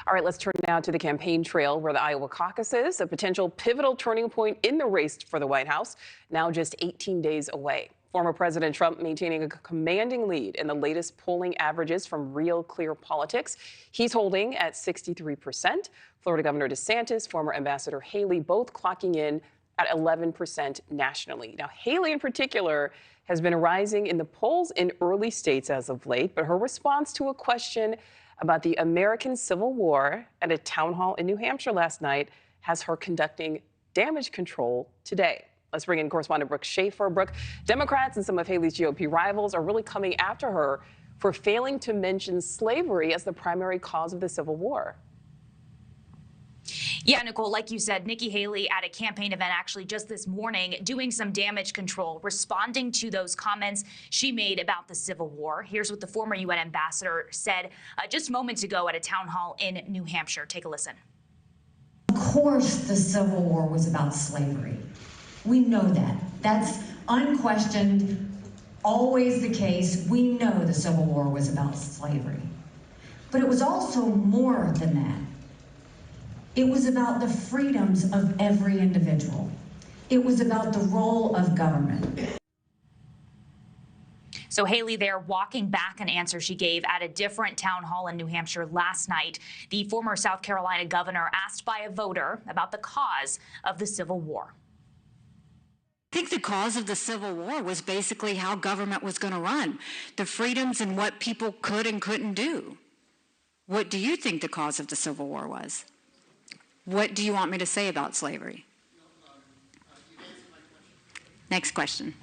All right, let's turn now to the campaign trail where the Iowa caucus is, a potential pivotal turning point in the race for the White House, now just 18 days away. Former President Trump maintaining a commanding lead in the latest polling averages from Real Clear Politics. He's holding at 63%. Florida Governor DeSantis, former Ambassador Haley, both clocking in at 11% nationally. Now, Haley in particular has been rising in the polls in early states as of late, but her response to a question about the American Civil War at a town hall in New Hampshire last night has her conducting damage control today. Let's bring in correspondent Brooke Schaefer. Brooke, Democrats and some of Haley's GOP rivals are really coming after her for failing to mention slavery as the primary cause of the Civil War. Yeah, Nichole, like you said, Nikki Haley at a campaign event actually just this morning doing some damage control, responding to those comments she made about the Civil War. Here's what the former UN ambassador said just moments ago at a town hall in New Hampshire. Take a listen. Of course, the Civil War was about slavery. We know that. That's unquestioned, always the case. We know the Civil War was about slavery. But it was also more than that. It was about the freedoms of every individual. It was about the role of government. So Haley there walking back an answer she gave at a different town hall in New Hampshire last night. The former South Carolina governor asked by a voter about the cause of the Civil War. I think the cause of the Civil War was basically how government was going to run, the freedoms and what people could and couldn't do. What do you think the cause of the Civil War was? What do you want me to say about slavery? Next question.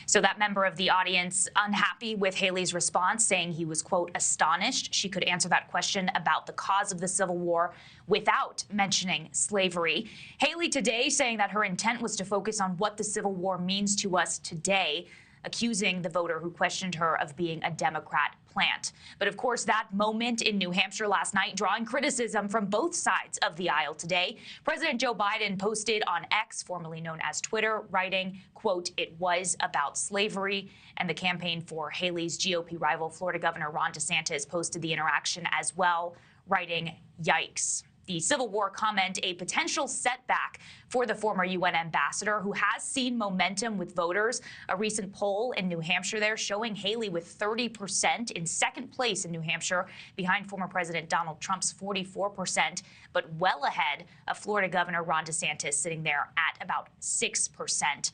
So that member of the audience unhappy with Haley's response, saying he was, quote, astonished she could answer that question about the cause of the Civil War without mentioning slavery. Haley today saying that her intent was to focus on what the Civil War means to us today, accusing the voter who questioned her of being a Democrat plant. But of course, that moment in New Hampshire last night drawing criticism from both sides of the aisle today. President Joe Biden posted on X, formerly known as Twitter, writing, quote, it was about slavery. And the campaign for Haley's GOP rival, Florida Governor Ron DeSantis, posted the interaction as well, writing, yikes. The Civil War comment, a potential setback for the former UN ambassador who has seen momentum with voters. A recent poll in New Hampshire there showing Haley with 30% in second place in New Hampshire behind former President Donald Trump's 44%, but well ahead of Florida Governor Ron DeSantis sitting there at about 6%.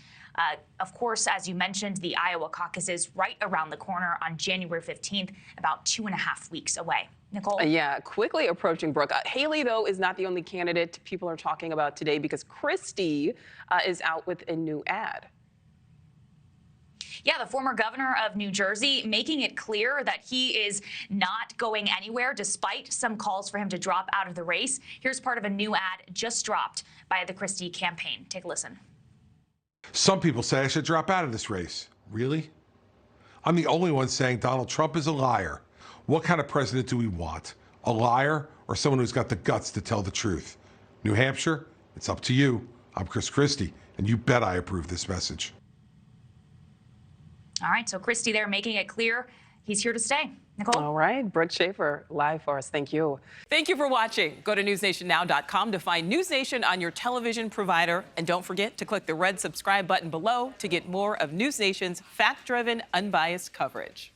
Of course, as you mentioned, the Iowa caucus is right around the corner on January 15th, about 2.5 weeks away. Nichole? Yeah, quickly approaching Brooke. Haley, though, is not the only candidate people are talking about today because Christie is out with a new ad. Yeah, the former governor of New Jersey making it clear that he is not going anywhere despite some calls for him to drop out of the race. Here's part of a new ad just dropped by the Christie campaign. Take a listen. Some people say I should drop out of this race. Really? I'm the only one saying Donald Trump is a liar. What kind of president do we want? A liar or someone who's got the guts to tell the truth? New Hampshire, it's up to you. I'm Chris Christie, and you bet I approve this message. All right, so Christie there making it clear he's here to stay. Nichole? All right, Brooke Schaefer, live for us. Thank you. Thank you for watching. Go to newsnationnow.com to find News Nation on your television provider. And don't forget to click the red subscribe button below to get more of News Nation's fact-driven, unbiased coverage.